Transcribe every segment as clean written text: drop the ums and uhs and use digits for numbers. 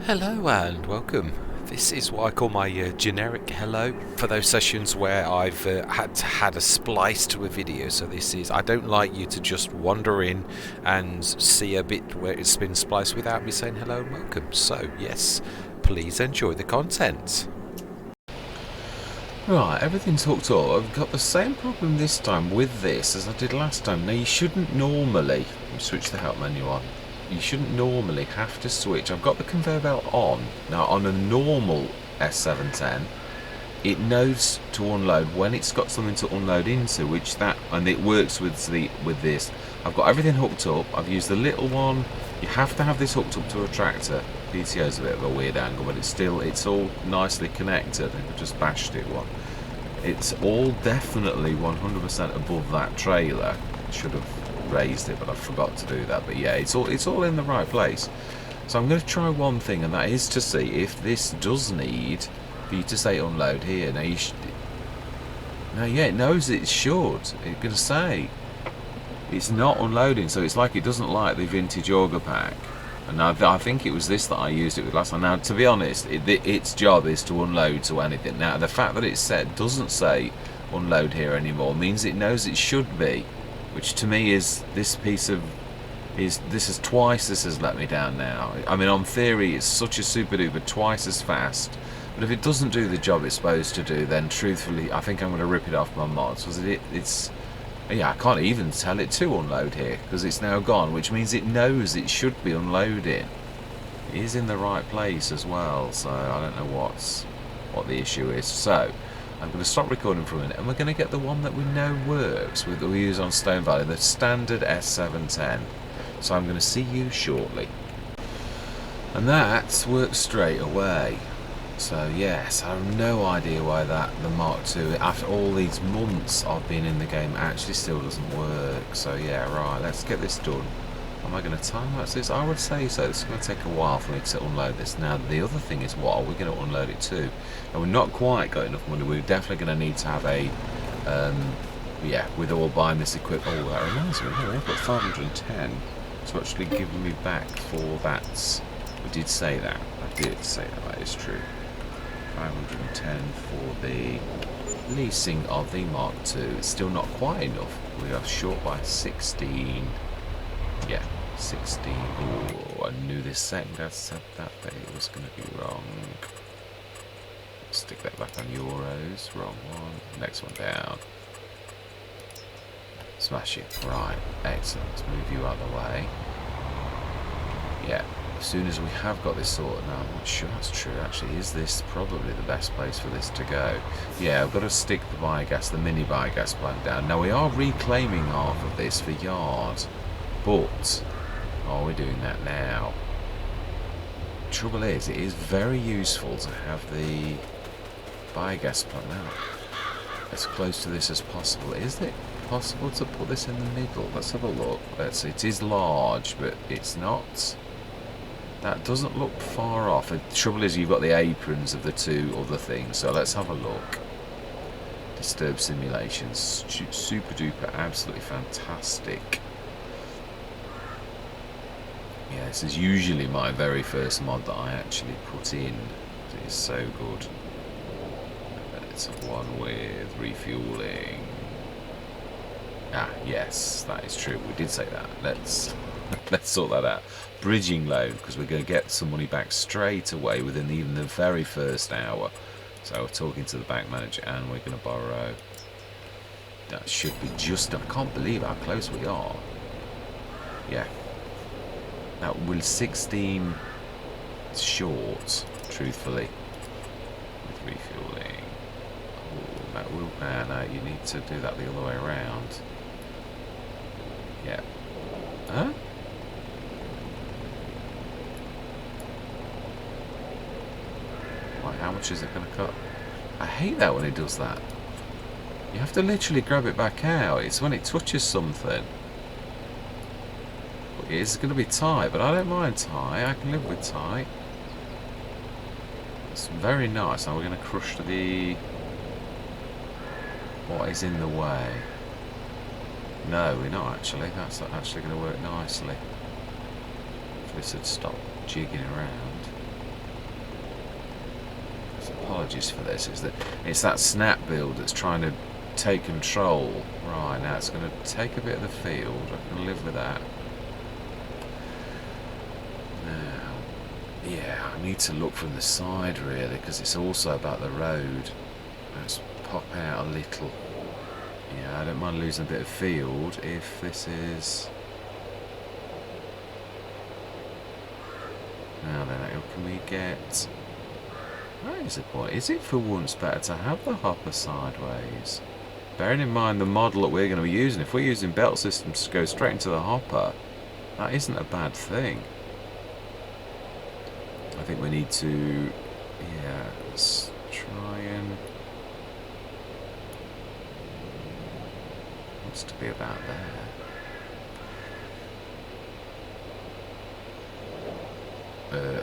Hello and welcome. This is what I call my generic hello for those sessions where I've had a splice to a video. So this is, I don't like you to just wander in and see a bit where it's been spliced without me saying hello and welcome. So yes, please enjoy the content. Right, everything's hooked up. I've got the same problem this time with this as I did last time. Now you shouldn't normally, switch the help menu on. You shouldn't normally have to switch. I've got the conveyor belt on. Now on a normal S710, it knows to unload when it's got something to unload into, and it works with this. I've got everything hooked up. I've used the little one. You have to have this hooked up to a tractor. PTO's a bit of a weird angle, but it's all nicely connected. I've just bashed it one. It's all definitely 100% above that trailer. Should have raised it, but I forgot to do that. But yeah, it's all in the right place. So I'm going to try one thing, and that is to see if this does need for you to say unload here. Now yeah, it knows it should. It's going to say it's not unloading, so it's like it doesn't like the vintage auger pack. And I think it was this that I used it with last time. Now, to be honest, its job is to unload to anything. Now, the fact that it doesn't say unload here anymore means it knows it should be, which to me is this is twice this has let me down now. I mean, on theory, it's such a super duper twice as fast. But if it doesn't do the job it's supposed to do, then truthfully, I think I'm going to rip it off my mods, because yeah, I can't even tell it to unload here because it's now gone, which means it knows it should be unloading. It is in the right place as well, so I don't know what the issue is. So I'm going to stop recording for a minute, and we're going to get the one that we know works, that we use on Stone Valley, the standard S710. So I'm going to see you shortly. And that works straight away. So yes, I have no idea why the Mark II, after all these months of being in the game, actually still doesn't work. So yeah, right, let's get this done. Am I going to time lapse this? I would say so. It's going to take a while for me to unload this. Now the other thing is, what are we going to unload it to? And we're not quite got enough money. We're definitely going to need to have a yeah, with all buying this equipment. Oh, that reminds me, I've got 510 to actually give me back for that. I did say that. I did say that is true. 510 for the leasing of the Mark II. It's still not quite enough. We are short by 16. Yeah, 16. Oh, I knew this second I said that, but it was going to be wrong. Stick that back on euros. Wrong one. Next one down. Smash it. Right. Excellent. Let's move you out of the way. Yeah. As soon as we have got this sorted, now I'm not sure that's true actually. Is this probably the best place for this to go? Yeah, I've got to stick the biogas, the mini biogas plant down. Now we are reclaiming half of this for yard, but are we doing that now? Trouble is, it is very useful to have the biogas plant now as close to this as possible. Is it possible to put this in the middle? Let's have a look. It is large, but it's not. That doesn't look far off. The trouble is, you've got the aprons of the two other things. So let's have a look. Disturb simulations. Super duper, absolutely fantastic. Yeah, this is usually my very first mod that I actually put in. It is so good. It's one with refueling. Ah, yes, that is true. We did say that. Let's sort that out. Bridging loan, because we're going to get some money back straight away within even the very first hour. So we're talking to the bank manager, and we're going to borrow. That should be just. I can't believe how close we are. Yeah. Now we're 16 short, truthfully, with refueling. Oh, that will. No, you need to do that the other way around. Yeah. Huh? How much is it going to cut? I hate that when it does that. You have to literally grab it back out. It's when it touches something. It's going to be tight, but I don't mind tight. I can live with tight. It's very nice. Now we're going to crush what is in the way. No, we're not actually. That's not actually going to work nicely. If this had stopped jigging around. apologies for this, is that it's that snap build that's trying to take control. Right, now it's going to take a bit of the field. I can live with that. Now, yeah, I need to look from the side really, because it's also about the road. Let's pop out a little. Yeah, I don't mind losing a bit of field if this is... Now then, can we get... That is the point. Is it for once better to have the hopper sideways? Bearing in mind the model that we're going to be using, if we're using belt systems to go straight into the hopper, that isn't a bad thing. I think we need to... Yeah, let's try and... What's to be about there?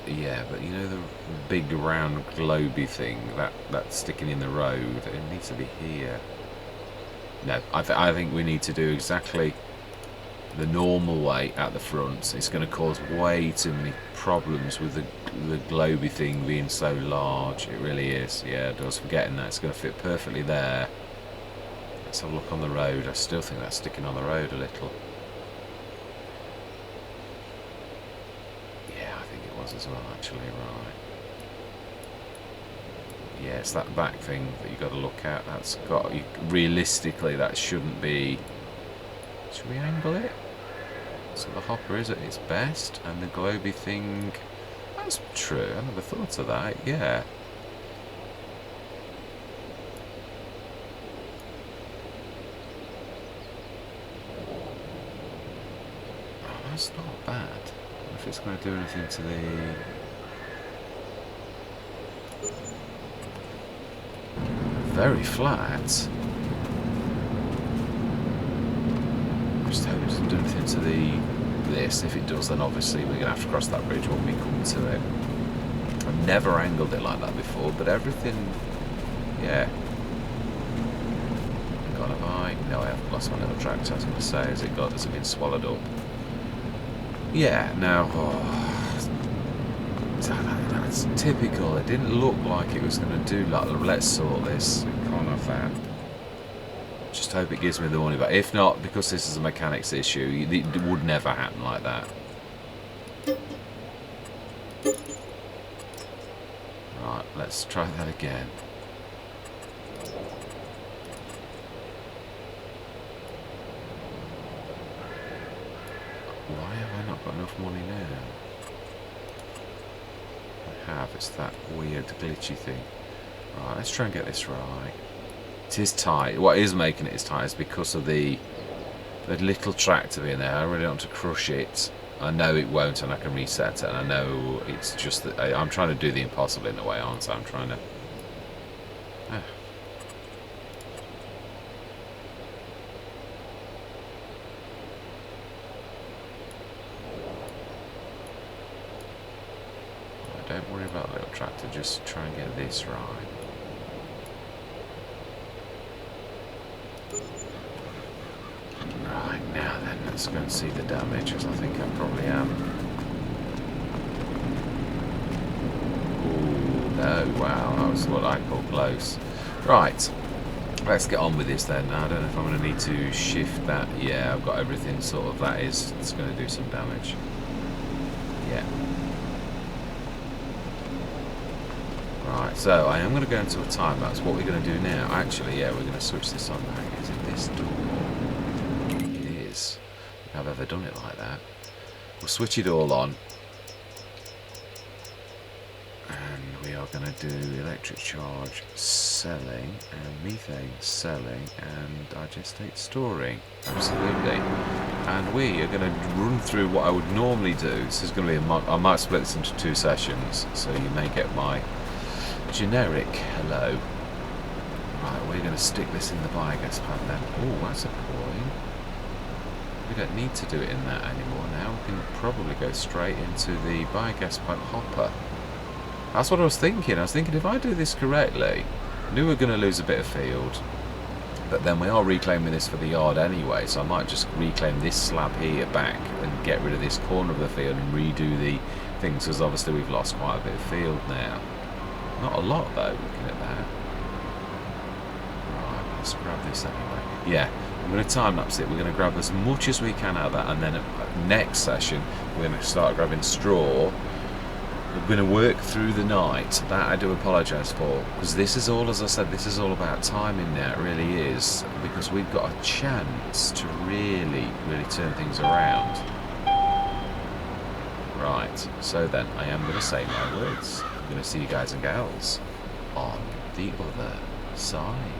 Yeah, but you know the big round globy thing that's sticking in the road, it needs to be here. No, I think we need to do exactly the normal way at the front. It's going to cause way too many problems with the globy thing being so large. It really is. Yeah, I was forgetting that. It's going to fit perfectly there. Let's have a look on the road. I still think that's sticking on the road a little. As well, actually, right. Yeah, it's that back thing that you got to look at. That's got realistically that shouldn't be. Should we angle it so the hopper is at its best and the globy thing? That's true. I never thought of that. Yeah. Oh, that's not bad. If it's going to do anything to the... Very flat. Just hope it doesn't do anything to this. If it does, then obviously we're going to have to cross that bridge when we come to it. I've never angled it like that before, but everything... Yeah. Hang on, have I? No, I haven't lost my little tractor. I was going to say, has it been swallowed up? Yeah, now, that's typical. It didn't look like it was going to do like, let's sort this. It can't have that. Just hope it gives me the money back. If not, because this is a mechanics issue, it would never happen like that. Right, let's try that again. Why have I not got enough money now? I have, it's that weird glitchy thing. Right, let's try and get this right. It is tight. What is making it is tight is because of the little tractor being there. I really don't want to crush it. I know it won't and I can reset it, and I know it's just that I'm trying to do the impossible in a way, aren't I? I'm trying to... Don't worry about the little tractor, just try and get this right. Right, now then, let's go and see the damage, as I think I probably am. Ooh, no, wow, that was what I call close. Right, let's get on with this then. I don't know if I'm going to need to shift that. Yeah, I've got everything sort of, it's going to do some damage. Yeah. Right, so I am going to go into a time lapse. What we're going to do now, actually, yeah, we're going to switch this on now. Is it this door? It is. I don't think I've ever done it like that. We'll switch it all on. And we are going to do electric charge selling, and methane selling, and digestate storing. Absolutely. And we are going to run through what I would normally do. This is going to be I might split this into 2 sessions, so you may get my generic hello. Right, we're going to stick this in the biogas plant then. Oh, that's a coin. We don't need to do it in that anymore now. We can probably go straight into the biogas plant hopper. That's what I was thinking. I was thinking if I do this correctly, I knew we were going to lose a bit of field, but then we are reclaiming this for the yard anyway, so I might just reclaim this slab here back and get rid of this corner of the field and redo the things, because obviously we've lost quite a bit of field now. Not a lot though, looking at that. Right, let's grab this anyway. Yeah, I'm going to time-lapse it. We're going to grab as much as we can out of that, and then next session we're going to start grabbing straw. We're going to work through the night. That I do apologise for, because this is all, as I said, this is all about timing now. It really is, because we've got a chance to really turn things around. Right, so then I am going to say my words. I'm going to see you guys and gals on the other side.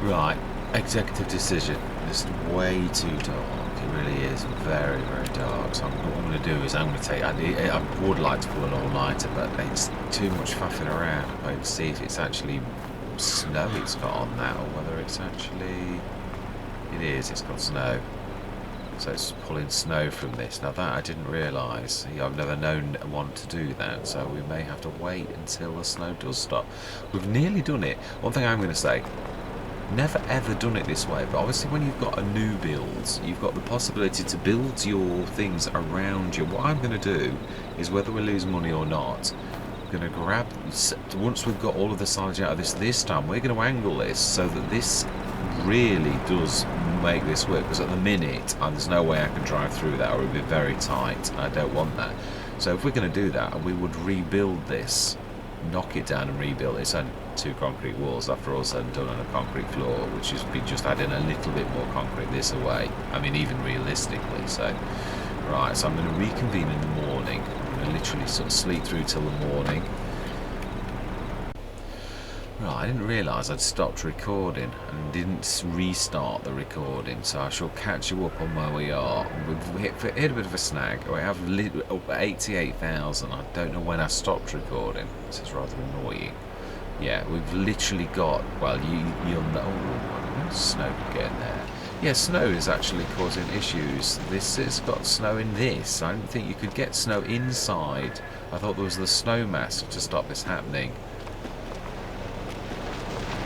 Right, executive decision. It's way too dark. It really is very, very dark. So what I'm going to do is I'm going to take. I would like to pull an all-nighter, but it's too much faffing around. I'm going to see if it's actually snow it's got on that, or whether it's actually. It is. It's got snow. So it's pulling snow from this. Now that I didn't realise. I've never known one to do that. So we may have to wait until the snow does stop. We've nearly done it. One thing I'm going to say. Never ever done it this way, but obviously when you've got a new build, you've got the possibility to build your things around you. What I'm going to do is, whether we lose money or not, I'm going to grab, once we've got all of the sides out of this time, we're going to angle this so that this really does make this work, because at the minute there's no way I can drive through that, or it would be very tight. I don't want that. So if we're going to do that, we would rebuild this, knock it down and rebuild it. It's only 2 concrete walls after all said and done, on a concrete floor, which is just adding a little bit more concrete this away. I mean, even realistically. So right, so I'm going to reconvene in the morning. I'm going to literally sort of sleep through till the morning. Right, I didn't realise I'd stopped recording and didn't restart the recording, so I shall catch you up on where we are. We've hit a bit of a snag. We have up at 88,000. I don't know when I stopped recording. This is rather annoying. Yeah, we've literally got, well, you'll know, where's snow getting there? Yeah, snow is actually causing issues. This has got snow in this. I didn't think you could get snow inside. I thought there was the snow mask to stop this happening.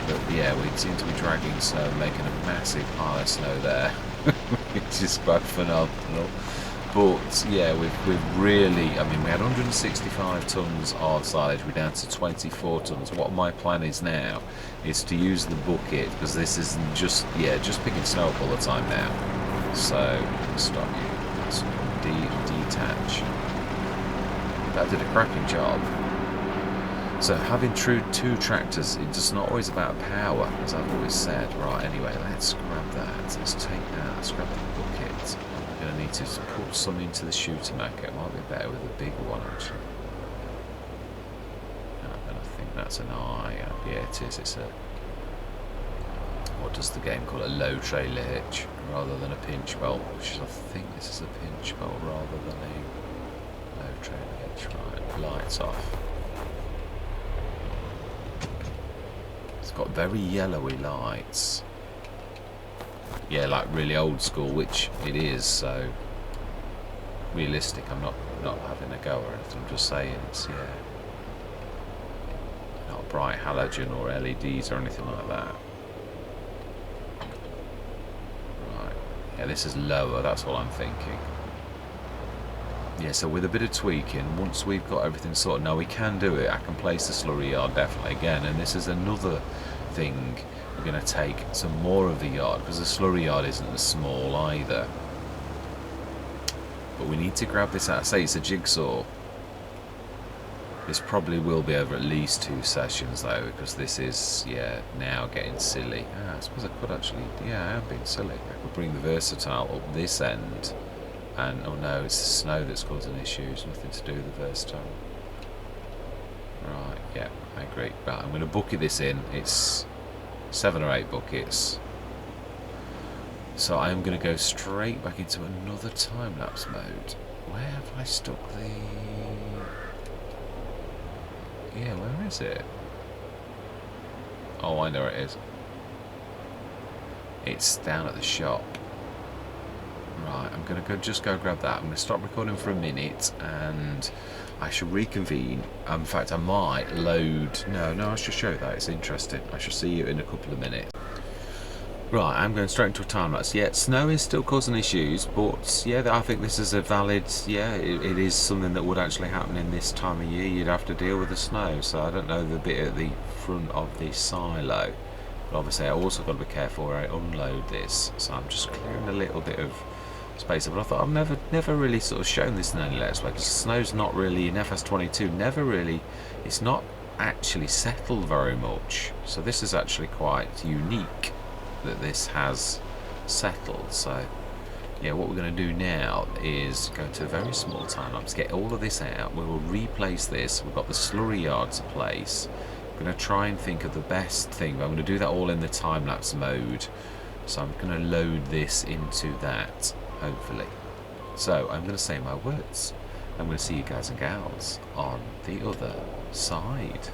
But yeah, we seem to be dragging snow and making a massive pile of snow there, which is quite phenomenal. But yeah, we've really, I mean, we had 165 tonnes of silage, we're down to 24 tonnes. What my plan is now is to use the bucket, because this isn't just picking snow up all the time now. So stop you. Let's detach. That did a cracking job. So having two tractors, it's just not always about power, as I've always said. Right, anyway, let's grab that. Let's take that. Let's grab the bucket. We're going to need to put some into the shooter market. It might be better with a big one, actually. And I think that's an eye. Yeah, it is. It's a... What does the game call it? A low trailer hitch, rather than a pinch bolt, which is, I think this is a pinch bolt rather than a low trailer hitch. Right, lights off. It's got very yellowy lights. Yeah, like really old school, which it is. So realistic. I'm not having a go or anything. I'm just saying it's not bright halogen or LEDs or anything like that. Right. Yeah, this is lower. That's all I'm thinking. Yeah, so with a bit of tweaking, once we've got everything sorted, now we can do it. I can place the slurry yard definitely again, and this is another thing. We're going to take some more of the yard, because the slurry yard isn't as small either. But we need to grab this out. Say it's a jigsaw. This probably will be over at least 2 sessions though, because this is, now getting silly. I suppose I could actually, I am being silly. I could bring the versatile up this end. And, oh no, it's the snow that's causing issues, nothing to do with the versatile. Right, yeah, I agree. Right, I'm going to bucket this in. It's 7 or 8 buckets. So I am going to go straight back into another time-lapse mode. Where have I stuck the... Yeah, where is it? Oh, I know where it is. It's down at the shop. Right, I'm going to just go grab that. I'm going to stop recording for a minute and I shall reconvene. In fact, I might load... No, I should show that. It's interesting. I shall see you in a couple of minutes. Right, I'm going straight into a time-lapse. Yeah, snow is still causing issues, but yeah, I think this is a valid... Yeah, it is something that would actually happen in this time of year. You'd have to deal with the snow, so I don't know the bit at the front of the silo. But obviously I also got to be careful where I unload this, so I'm just clearing a little bit of space. But I thought I've never really sort of shown this in any Let's Play, because snow's not really, in FS22, never really, it's not actually settled very much. So this is actually quite unique that this has settled. So yeah, what we're going to do now is go to a very small time lapse, get all of this out. We will replace this. We've got the slurry yard to place. I'm going to try and think of the best thing, but I'm going to do that all in the time-lapse mode. So I'm going to load this into that, hopefully. So I'm going to say my words. I'm going to see you guys and gals on the other side.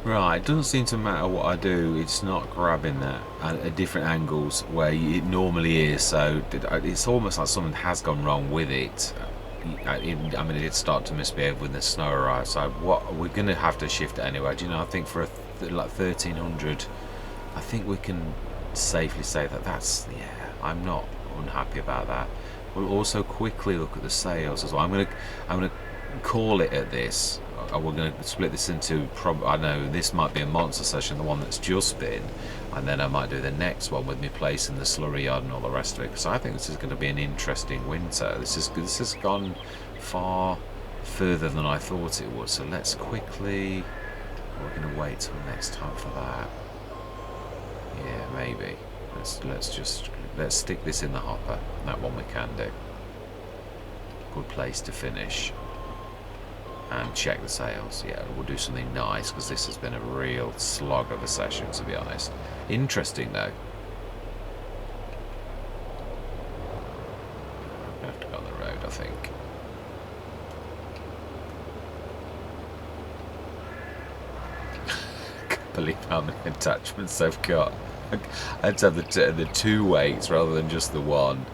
Right, it doesn't seem to matter what I do, it's not grabbing that at different angles where it normally is, so it's almost like something has gone wrong with it. I mean, it did start to misbehave when the snow arrived, so we're going to have to shift it anyway. Do you know, I think for like 1300, I think we can safely say that's, yeah, I'm not unhappy about that. We'll also quickly look at the sales as well. I'm gonna call it at this. We're going to split this into, I know this might be a monster session, the one that's just been, and then I might do the next one with me placing the slurry yard and all the rest of it, because I think this is going to be an interesting winter. This has gone far further than I thought it would, so let's quickly, we're going to wait till next time for that. Yeah, maybe. Let's stick this in the hopper. That one we can do. Good place to finish. And check the sales. Yeah, we'll do something nice, because this has been a real slog of a session, to be honest. Interesting though. I'm gonna have to go on the road, I think. Can't believe how many attachments they've got. I had to have the two weights rather than just the one.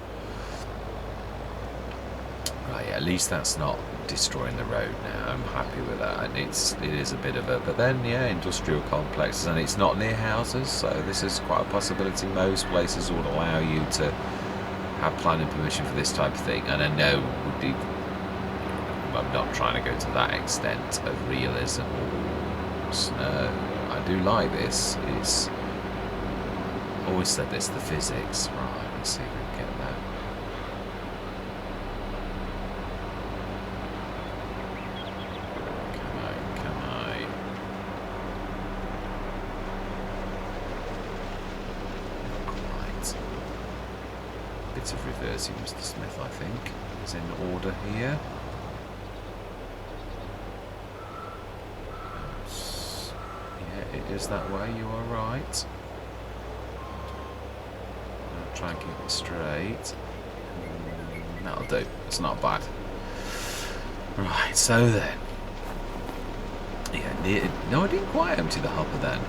Right, yeah, at least that's not destroying the road now. I'm happy with that, and it is a bit of a, but then yeah, industrial complexes, and it's not near houses, so this is quite a possibility. Most places would allow you to have planning permission for this type of thing, and I know I'm not trying to go to that extent of realism. Snow, I do like this. It's always said this, the physics. Right, let's see if we can get that. Of reversing Mr. Smith, I think, is in order here. goes that way. You are right. I'll try and keep it straight. That'll do. It's not bad. Right, so then. Yeah, no, I didn't quite empty the hopper then.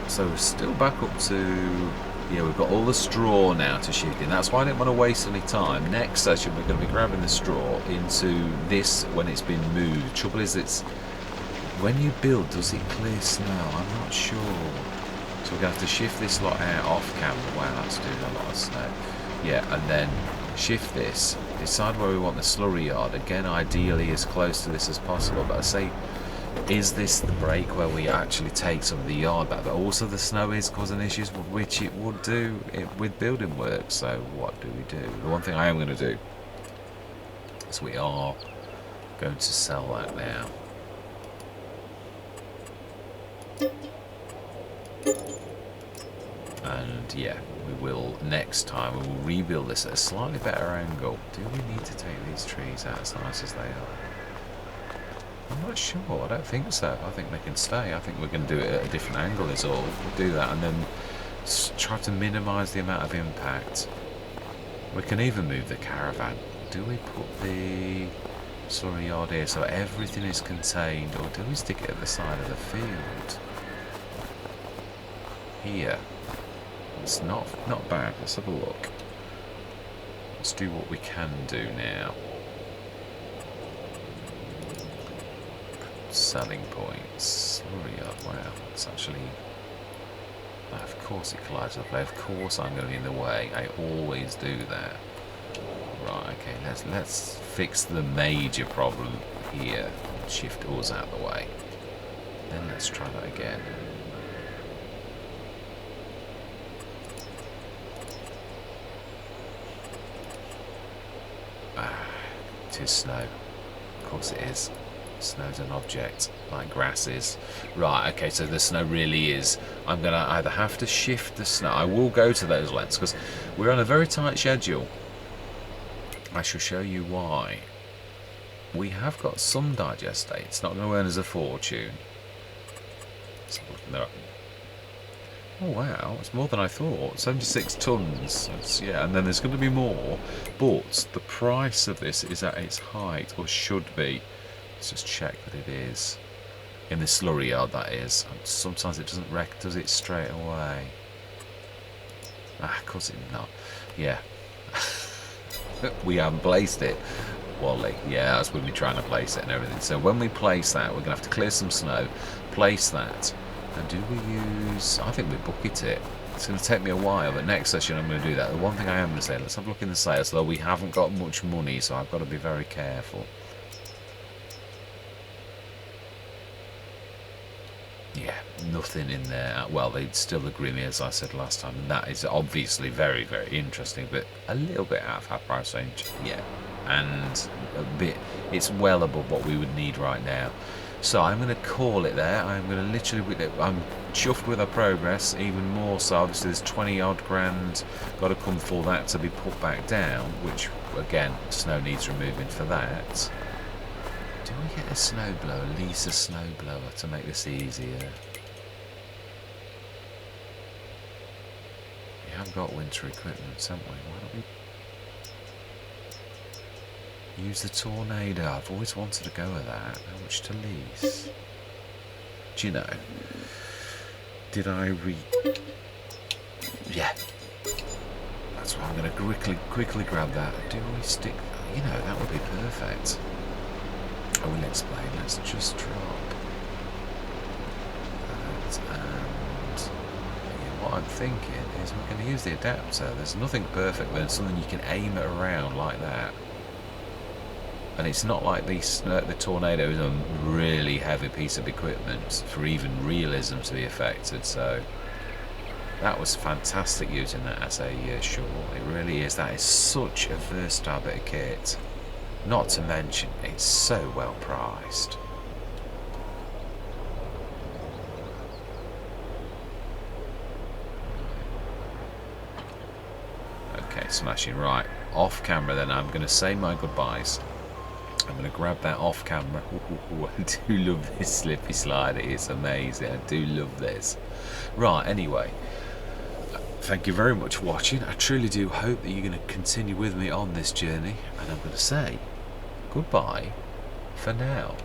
So we're still back up to... Yeah, we've got all the straw now to shift in. That's why I didn't want to waste any time. Next session, we're going to be grabbing the straw into this when it's been moved. Trouble is, it's... When you build, does it clear snow? I'm not sure. So we're going to have to shift this lot out off camera. Wow, that's doing a lot of snow. Yeah, and then shift this. Decide where we want the slurry yard. Again, ideally as close to this as possible. But I say, is this the break where we actually take some of the yard back? But also the snow is causing issues, which it would do with building work. So what do we do? The one thing I am going to do is we are going to sell that now. And yeah, we will next time we will rebuild this at a slightly better angle. Do we need to take these trees out as nice as they are? I'm not sure. I don't think so. I think they can stay. I think we're going to do it at a different angle is all. We'll do that and then try to minimise the amount of impact. We can even move the caravan. Do we put the slurry yard here so everything is contained, or do we stick it at the side of the field? Here. It's not bad. Let's have a look. Let's do what we can do now. Selling points. Slurry yard. Wow, it's actually... Of course it collides with the play. Of course I'm going to be in the way. I always do that. Right, okay, let's fix the major problem here. Shift us out of the way. Then let's try that again. It is snow. Of course it is. Snow's an object, like grass is. Right, okay, so the snow really is. I'm going to either have to shift the snow. I will go to those lengths because we're on a very tight schedule. I shall show you why. We have got some digestate. It's not going to earn us a fortune. Oh wow, it's more than I thought. 76 tons. Yeah, and then there's going to be more. But the price of this is at its height, or should be. Let's just check that it is. In the slurry yard, that is. Sometimes it doesn't does it straight away. Ah, of course it's not. Yeah. We haven't placed it. Wally. Yeah, that's when we're trying to place it and everything. So when we place that, we're going to have to clear some snow, place that. And do we use... I think we bucket it. It's going to take me a while, but next session I'm going to do that. The one thing I am going to say, let's have a look in the sales, though we haven't got much money, so I've got to be very careful. Yeah, nothing in there. Well, they'd still agree me, as I said last time, and that is obviously very, very interesting, but a little bit out of our price range. Yeah, and a bit... It's well above what we would need right now. So I'm going to call it there. I'm going to literally... I'm chuffed with our progress, even more so. Obviously, there's 20 odd grand got to come for that to be put back down, which, again, snow needs removing for that. Do we get a snowblower? Lease a snowblower to make this easier. We have got winter equipment, haven't we? Why don't we... Use the tornado. I've always wanted to go with that. How much to lease? Do you know? Did I Yeah. That's why I'm going to quickly grab that. Do we stick... You know, that would be perfect. I will explain. Let's just drop that. And yeah, what I'm thinking is we're going to use the adapter. There's nothing perfect, but it's something you can aim it around like that. And it's not like the tornado is a really heavy piece of equipment for even realism to be affected. So that was fantastic using that as a shore. It really is. That is such a versatile bit of kit. Not to mention, it's so well priced. Okay, smashing. Right, off camera then, I'm going to say my goodbyes. I'm going to grab that off camera. Ooh, I do love this slippy slide. It is amazing. I do love this. Right, anyway, thank you very much for watching. I truly do hope that you're going to continue with me on this journey, and I'm going to say goodbye for now.